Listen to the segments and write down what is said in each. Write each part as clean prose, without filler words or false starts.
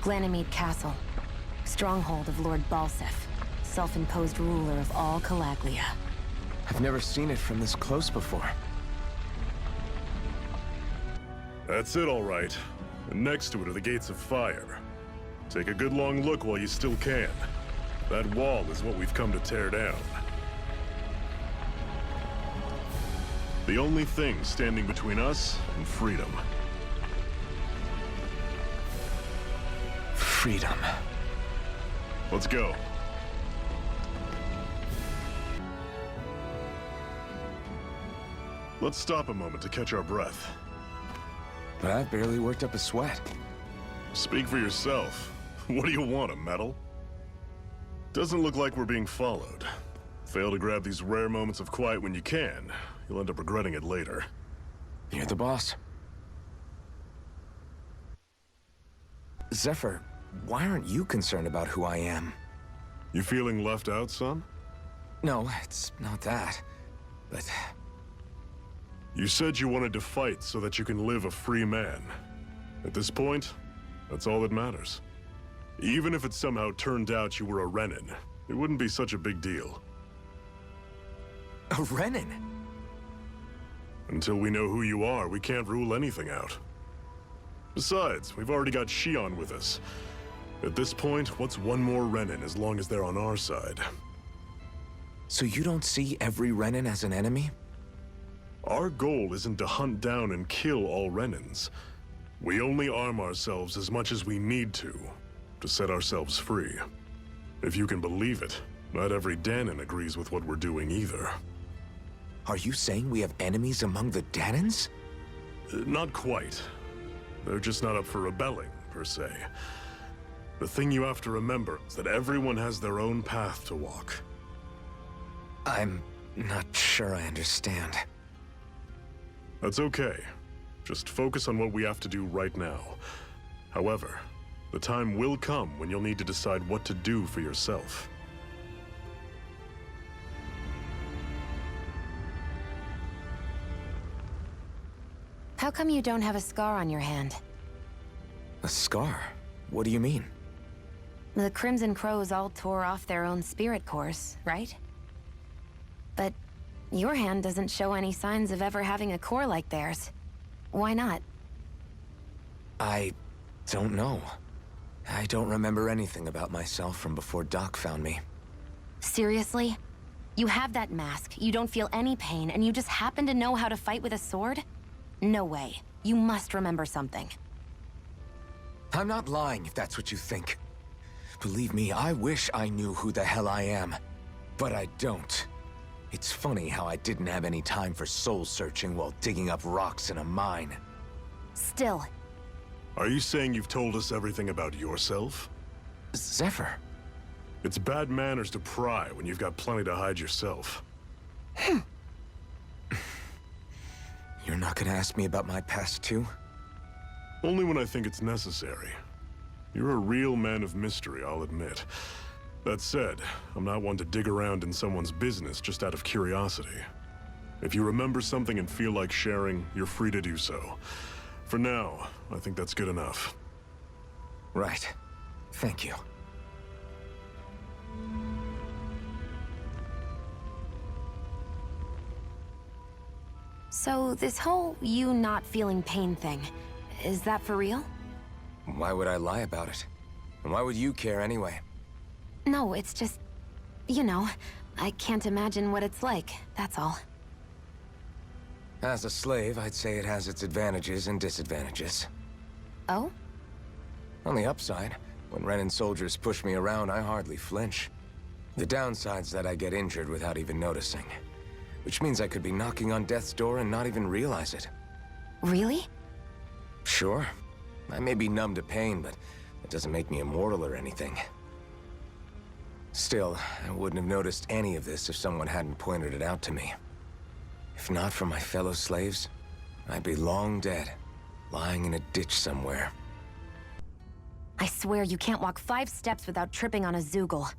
Glanimede Castle. Stronghold of Lord Balseph, self-imposed ruler of all Calaglia. I've never seen it from this close before. That's it, all right. And next to it are the Gates of Fire. Take a good long look while you still can. That wall is what we've come to tear down. The only thing standing between us and freedom. Freedom. Let's go. Let's stop a moment to catch our breath. But I've barely worked up a sweat. Speak for yourself. What do you want, a medal? Doesn't look like we're being followed. Fail to grab these rare moments of quiet when you can. You'll end up regretting it later. You're the boss. Zephyr, why aren't you concerned about who I am? You feeling left out, son? No, it's not that. But You said you wanted to fight so that you can live a free man. At this point, that's all that matters. Even if it somehow turned out you were a Renin, it wouldn't be such a big deal. a Renin? Until we know who you are, we can't rule anything out. Besides, we've already got Shion with us. At this point, what's one more Renin as long as they're on our side? So you don't see every Renin as an enemy? Our goal isn't to hunt down and kill all Renins. We only arm ourselves as much as we need to set ourselves free. If you can believe it, not every Dahnan agrees with what we're doing either. Are you saying we have enemies among the Dahnans? Not quite. They're just not up for rebelling, per se. The thing you have to remember is that everyone has their own path to walk. I'm not sure I understand. That's okay. Just focus on what we have to do right now. However, the time will come when you'll need to decide what to do for yourself. How come you don't have a scar on your hand? A scar? What do you mean? The Crimson Crows all tore off their own spirit cores, right? But your hand doesn't show any signs of ever having a core like theirs. Why not? I don't know. I don't remember anything about myself from before Doc found me. Seriously? You have that mask, you don't feel any pain, and you just happen to know how to fight with a sword? No way. You must remember something. I'm not lying if that's what you think. Believe me, I wish I knew who the hell I am. But I don't. It's funny how I didn't have any time for soul searching while digging up rocks in a mine. Still. Are you saying you've told us everything about yourself? Zephyr. It's bad manners to pry when you've got plenty to hide yourself. You're not gonna ask me about my past too? Only when I think it's necessary. You're a real man of mystery, I'll admit. That said, I'm not one to dig around in someone's business just out of curiosity. If you remember something and feel like sharing, you're free to do so. For now, I think that's good enough. Right. Thank you. So, this whole you not feeling pain thing, is that for real? Why would I lie about it? And why would you care anyway? No, it's just... you know, I can't imagine what it's like, that's all. As a slave, I'd say it has its advantages and disadvantages. Oh? On the upside, when Renin soldiers push me around, I hardly flinch. The downside's that I get injured without even noticing. Which means I could be knocking on death's door and not even realize it. Really? Sure. I may be numb to pain, but it doesn't make me immortal or anything. Still, I wouldn't have noticed any of this if someone hadn't pointed it out to me. If not for my fellow slaves, I'd be long dead, lying in a ditch somewhere. I swear you can't walk 5 steps without tripping on a Zeugle.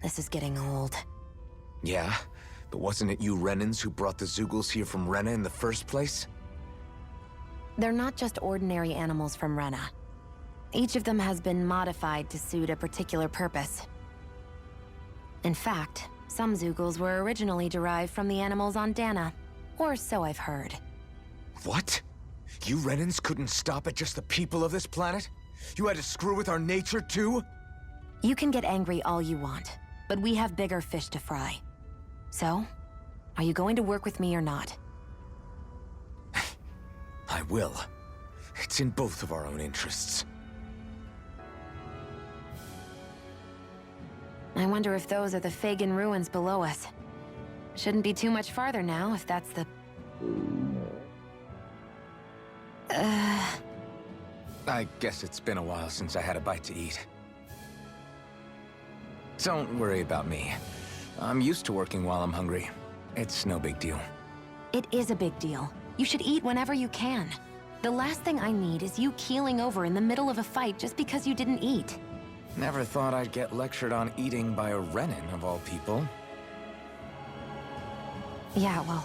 This is getting old. Yeah? But wasn't it you Renins who brought the Zeugles here from Rena in the first place? They're not just ordinary animals from Rena. Each of them has been modified to suit a particular purpose. In fact, some Zeugles were originally derived from the animals on Dana, or so I've heard. What? You Renans couldn't stop at just the people of this planet? You had to screw with our nature too? You can get angry all you want, but we have bigger fish to fry. So, are you going to work with me or not? I will. It's in both of our own interests. I wonder if those are the Fagin ruins below us. Shouldn't be too much farther now, if that's the... I guess it's been a while since I had a bite to eat. Don't worry about me. I'm used to working while I'm hungry. It's no big deal. It is a big deal. You should eat whenever you can. The last thing I need is you keeling over in the middle of a fight just because you didn't eat. Never thought I'd get lectured on eating by a Renan, of all people. Yeah, well,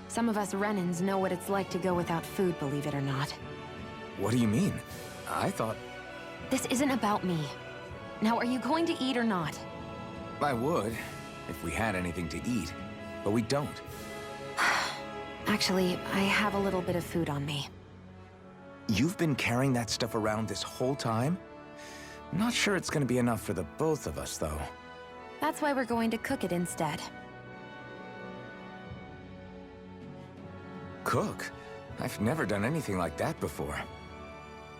some of us Renans know what it's like to go without food, believe it or not. What do you mean? I thought... This isn't about me. Now, are you going to eat or not? I would, if we had anything to eat, but we don't. Actually, I have a little bit of food on me. You've been carrying that stuff around this whole time? Not sure it's gonna be enough for the both of us, though. That's why we're going to cook it instead. Cook? I've never done anything like that before.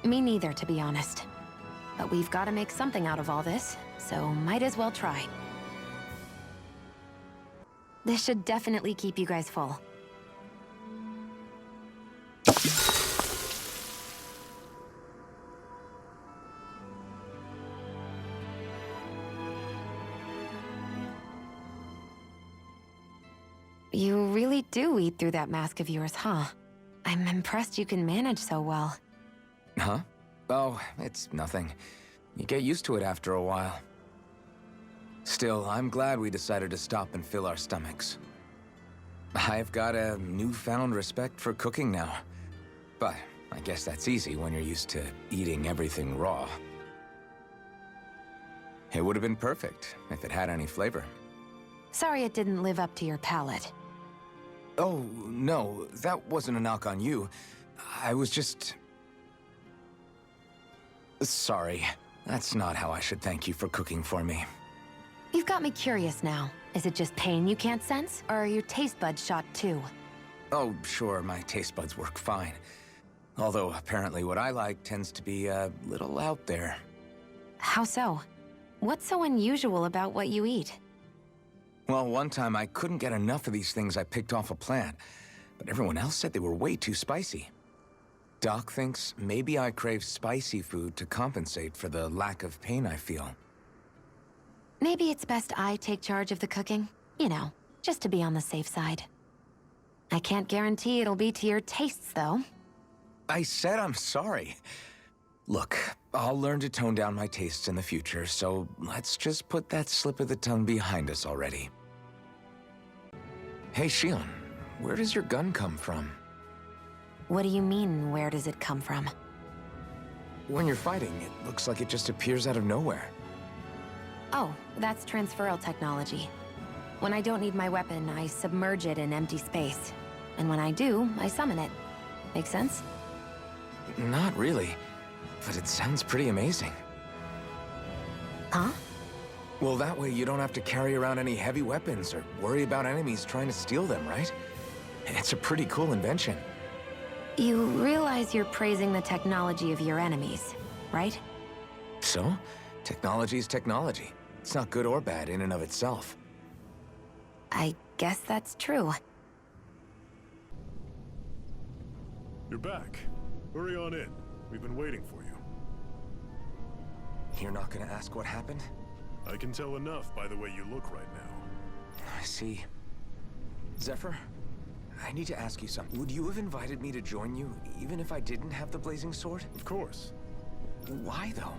Me neither, to be honest. But we've got to make something out of all this, so might as well try. This should definitely keep you guys full. You really do eat through that mask of yours, huh? I'm impressed you can manage so well. Huh? Oh, it's nothing. You get used to it after a while. Still, I'm glad we decided to stop and fill our stomachs. I've got a newfound respect for cooking now. But I guess that's easy when you're used to eating everything raw. It would have been perfect if it had any flavor. Sorry it didn't live up to your palate. Oh, no, that wasn't a knock on you. I was just... Sorry. That's not how I should thank you for cooking for me. You've got me curious now. Is it just pain you can't sense, or are your taste buds shot too? Oh, sure, my taste buds work fine. Although, apparently what I like tends to be a little out there. How so? What's so unusual about what you eat? Well, one time I couldn't get enough of these things I picked off a plant, but everyone else said they were way too spicy. Doc thinks maybe I crave spicy food to compensate for the lack of pain I feel. Maybe it's best I take charge of the cooking. You know, just to be on the safe side. I can't guarantee it'll be to your tastes, though. I said I'm sorry. Look, I'll learn to tone down my tastes in the future, so let's just put that slip of the tongue behind us already. Hey, Shion, where does your gun come from? What do you mean, where does it come from? When you're fighting, it looks like it just appears out of nowhere. Oh, that's transferal technology. When I don't need my weapon, I submerge it in empty space. And when I do, I summon it. Make sense? Not really, but it sounds pretty amazing. Huh? Well, that way you don't have to carry around any heavy weapons or worry about enemies trying to steal them, right? It's a pretty cool invention. You realize you're praising the technology of your enemies, right? So, technology is technology. It's not good or bad in and of itself. I guess that's true. You're back. Hurry on in. We've been waiting for you. You're not gonna ask what happened? I can tell enough by the way you look right now. I see. Zephyr, I need to ask you something. Would you have invited me to join you, even if I didn't have the blazing sword? Of course. Why, though?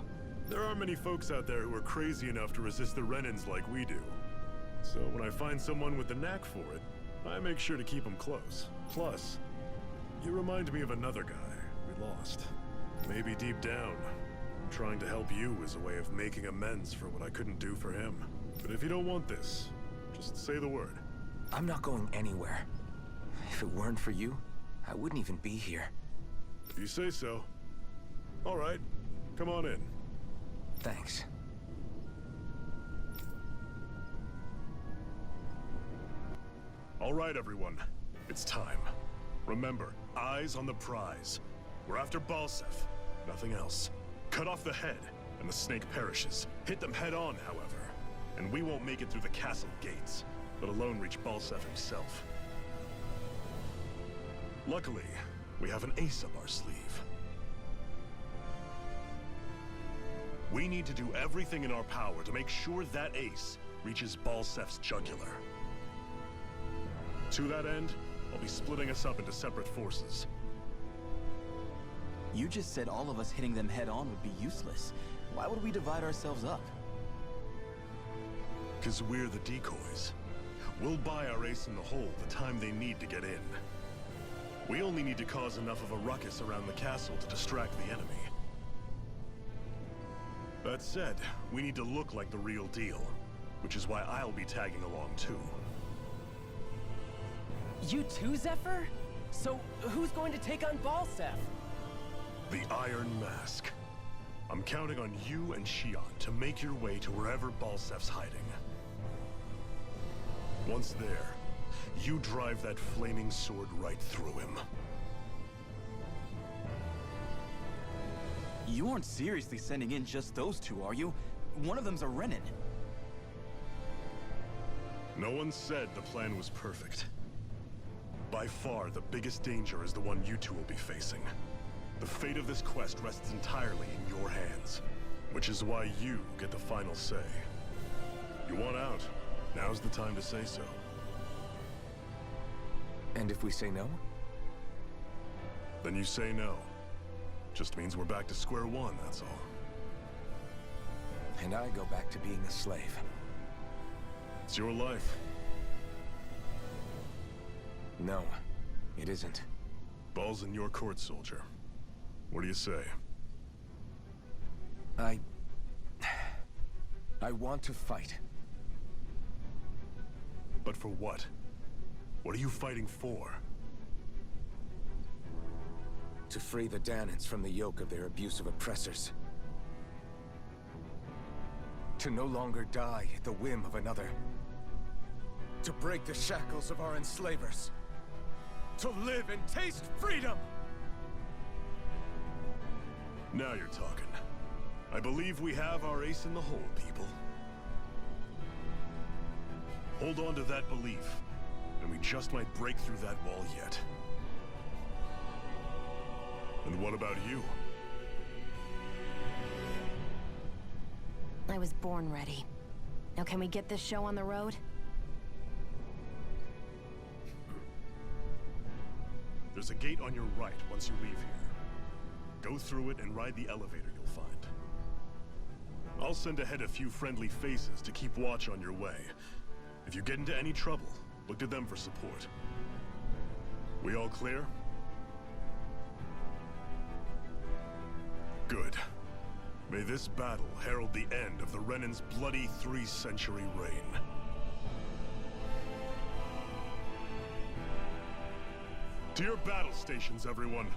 There aren't many folks out there who are crazy enough to resist the Renans like we do. So when I find someone with the knack for it, I make sure to keep them close. Plus, you remind me of another guy we lost. Maybe deep down, trying to help you is a way of making amends for what I couldn't do for him. But if you don't want this, just say the word. I'm not going anywhere. If it weren't for you, I wouldn't even be here. If you say so. All right, come on in. Thanks. All right, everyone. It's time. Remember, eyes on the prize. We're after Balseph, nothing else. Cut off the head, and the snake perishes. Hit them head on, however, and we won't make it through the castle gates, let alone reach Balseph himself. Luckily, we have an ace up our sleeve. We need to do everything in our power to make sure that ace reaches Balseph's jugular. To that end, I'll be splitting us up into separate forces. You just said all of us hitting them head-on would be useless. Why would we divide ourselves up? 'Cause we're the decoys. We'll buy our ace in the hole the time they need to get in. We only need to cause enough of a ruckus around the castle to distract the enemy. That said, we need to look like the real deal, which is why I'll be tagging along too. You too, Zephyr? So, who's going to take on Balseph? The Iron Mask. I'm counting on you and Shion to make your way to wherever Balseph's hiding. Once there, you drive that flaming sword right through him. You aren't seriously sending in just those two, are you? One of them's a Renin. No one said the plan was perfect. By far, the biggest danger is the one you two will be facing. The fate of this quest rests entirely in your hands, which is why you get the final say. You want out, now's the time to say so. And if we say no? Then you say no. Just means we're back to square one, that's all. And I go back to being a slave. It's your life. No, it isn't. Ball's in your court, soldier. What do you say? I want to fight. But for what? What are you fighting for? To free the Dahnans from the yoke of their abusive oppressors. To no longer die at the whim of another. To break the shackles of our enslavers. To live and taste freedom! Now you're talking. I believe we have our ace in the hole, people. Hold on to that belief, and we just might break through that wall yet. And what about you? I was born ready. Now can we get this show on the road? There's a gate on your right once you leave here. Go through it and ride the elevator you'll find. I'll send ahead a few friendly faces to keep watch on your way. If you get into any trouble, look to them for support. We all clear? Good. May this battle herald the end of the Renan's bloody 3-century reign. To your battle stations, everyone.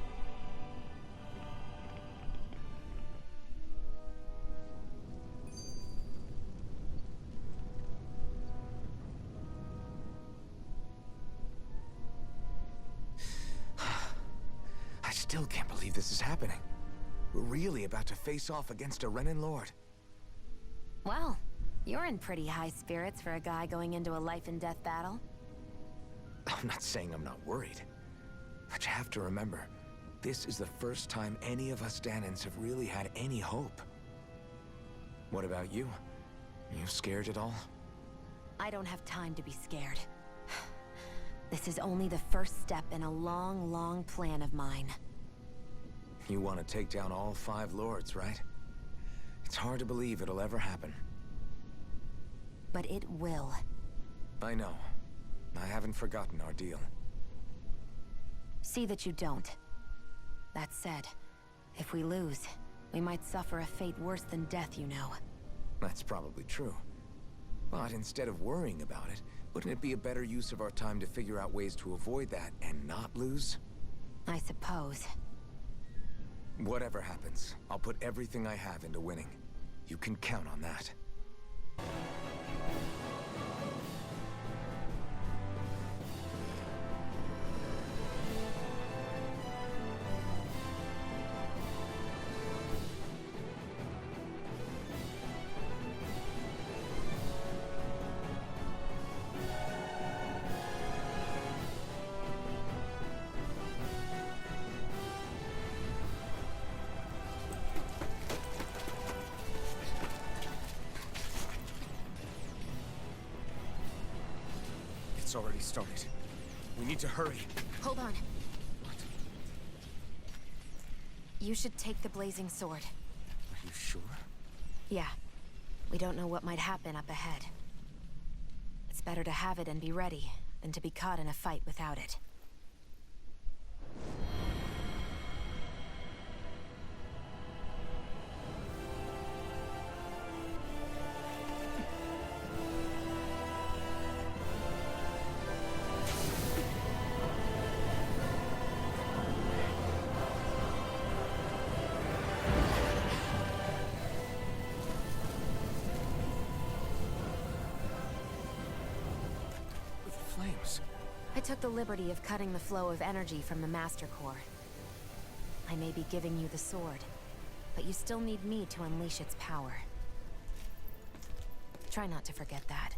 I still can't believe this is happening. We're really about to face off against a Renin Lord. Well, you're in pretty high spirits for a guy going into a life-and-death battle. I'm not saying I'm not worried. But you have to remember, this is the first time any of us Dahnans have really had any hope. What about you? Are you scared at all? I don't have time to be scared. This is only the first step in a long, long plan of mine. You want to take down all 5 lords, right? It's hard to believe it'll ever happen. But it will. I know. I haven't forgotten our deal. See that you don't. That said, if we lose, We might suffer a fate worse than death, you know. That's probably true. But instead of worrying about it, wouldn't it be a better use of our time to figure out ways to avoid that and not lose? I suppose. Whatever happens, I'll put everything I have into winning. You can count on that. It's already started. We need to hurry. Hold on. What? You should take the blazing sword. Are you sure? Yeah. We don't know what might happen up ahead. It's better to have it and be ready than to be caught in a fight without it. Flames. I took the liberty of cutting the flow of energy from the Master Core. I may be giving you the sword, but you still need me to unleash its power. Try not to forget that.